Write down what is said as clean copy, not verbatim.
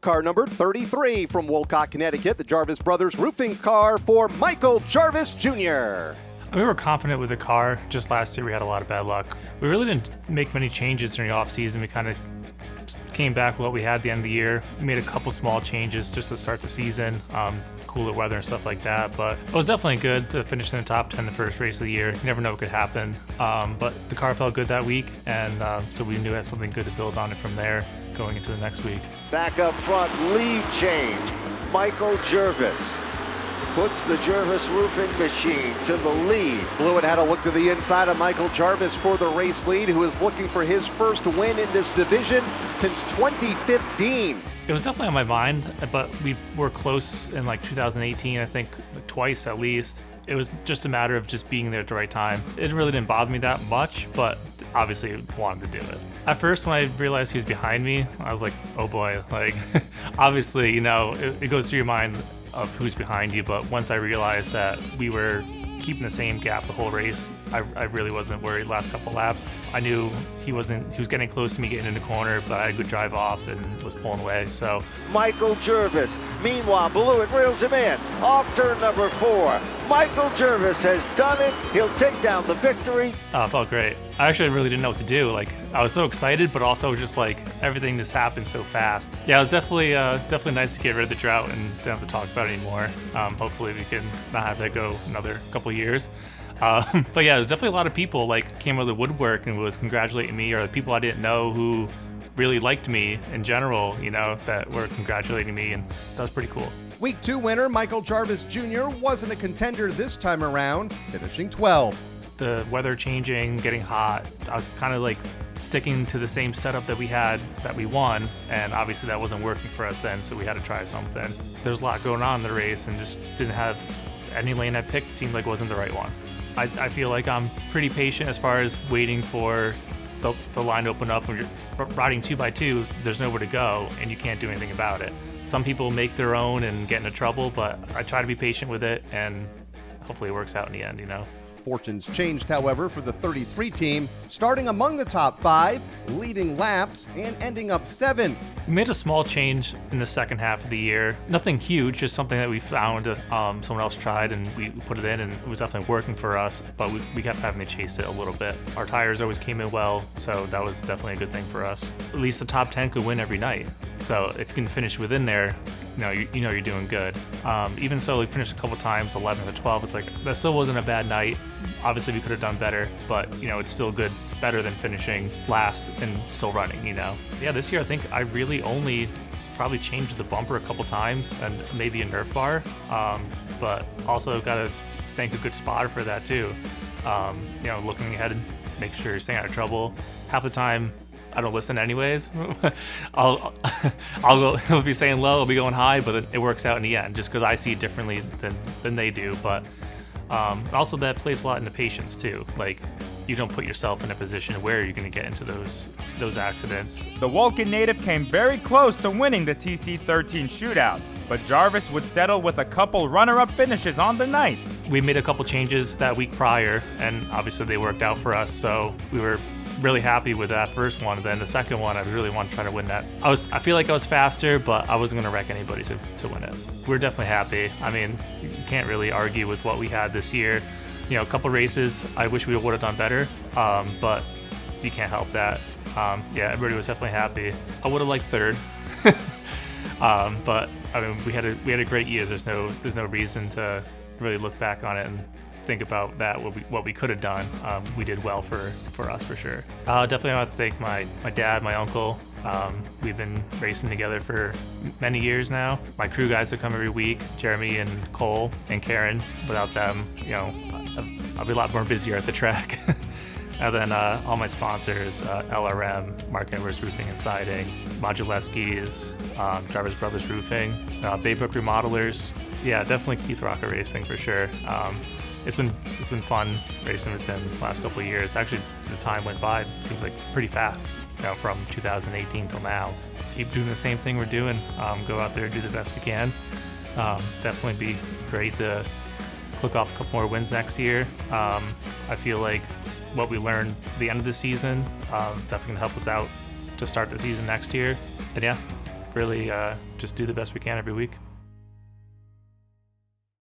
car number 33 from Wolcott, Connecticut, the Gervais Brothers roofing car for Michael Gervais Jr. We were confident with the car. Just last year we had a lot of bad luck. We really didn't make many changes during the off-season. We kind of came back with what we had at the end of the year. We made a couple small changes just to start the season, cooler weather and stuff like that. But it was definitely good to finish in the top 10 the first race of the year. You never know what could happen. But the car felt good that week, and so we knew we had something good to build on it from there going into the next week. Back up front, lead change. Michael Gervais puts the Gervais roofing machine to the lead. Blewett had a look to the inside of Michael Gervais for the race lead, who is looking for his first win in this division since 2015. It was definitely on my mind, but we were close in like 2018, I think, twice at least. It was just a matter of just being there at the right time. It really didn't bother me that much, but obviously wanted to do it. At first, when I realized he was behind me, I was like, oh boy, like, obviously, you know, it goes through your mind of who's behind you, but once I realized that we were keeping the same gap the whole race, I really wasn't worried last couple laps. I knew he was getting close to me getting in the corner, but I had a good drive off and was pulling away, so. Michael Gervais, meanwhile, Blewett reels him in, off turn number 4. Michael Gervais has done it, he'll take down the victory. Oh, it felt great. I actually really didn't know what to do. Like, I was so excited, but also just like everything just happened so fast. Yeah, it was definitely nice to get rid of the drought and don't have to talk about it anymore. Hopefully we can not have that go another couple years. But yeah, there's definitely a lot of people like came out of the woodwork and was congratulating me, or the people I didn't know who really liked me in general, you know, that were congratulating me, and that was pretty cool. Week 2 winner Michael Gervais Jr. wasn't a contender this time around, finishing 12th. The weather changing, getting hot, I was kind of like sticking to the same setup that we had that we won, and obviously that wasn't working for us then, so we had to try something. There's a lot going on in the race and just didn't have any lane I picked seemed like wasn't the right one. I feel like I'm pretty patient as far as waiting for the line to open up. When you're riding 2x2, there's nowhere to go and you can't do anything about it. Some people make their own and get into trouble, but I try to be patient with it, and hopefully it works out in the end, you know. Fortunes changed, however, for the 33 team, starting among the top 5, leading laps, and ending up 7th. We made a small change in the second half of the year. Nothing huge, just something that we found someone else tried, and we put it in, and it was definitely working for us, but we kept having to chase it a little bit. Our tires always came in well, so that was definitely a good thing for us. At least the top 10 could win every night. So if you can finish within there, you know you're doing good. Even so, we finished a couple times, 11th to 12th. It's like, that still wasn't a bad night. Obviously, we could have done better, but, you know, it's still good, better than finishing last and still running, you know. Yeah, this year I think I really only probably changed the bumper a couple times and maybe a Nerf bar, but also got to thank a good spotter for that too. You know, looking ahead and make sure you're staying out of trouble. Half the time, I don't listen anyways. He'll be saying low, I'll be going high, but it works out in the end just because I see it differently than they do. But also that plays a lot into patience too. Like, you don't put yourself in a position where you're going to get into those accidents. The Woken native came very close to winning the TC13 shootout, but Gervais would settle with a couple runner-up finishes on the night. We made a couple changes that week prior, and obviously they worked out for us, so we were really happy with that first one. And then the second one, I really want to try to win that. I feel like I was faster, but I wasn't going to wreck anybody to win it. We're definitely happy. I mean, you can't really argue with what we had this year. You know, a couple races I wish we would have done better, but you can't help that. Yeah, everybody was definitely happy. I would have liked third, but I mean, we had a great year. There's no reason to really look back on it and think about that, what we could have done. We did well for us, for sure. Definitely want to thank my dad, my uncle. We've been racing together for many years now. My crew guys that come every week, Jeremy and Cole and Karen. Without them, you know, I'll be a lot more busier at the track. And then all my sponsors, LRM, Mark Edwards Roofing and Siding, Moduleskis, Gervais Brothers Roofing, Baybrook Remodelers. Yeah, definitely Keith Rocker Racing for sure. It's been fun racing with him the last couple of years. Actually, the time went by, it seems like pretty fast, you know, from 2018 till now. Keep doing the same thing we're doing. Go out there, do the best we can. Definitely be great to click off a couple more wins next year. I feel like what we learned at the end of the season definitely going to help us out to start the season next year. And yeah, really just do the best we can every week.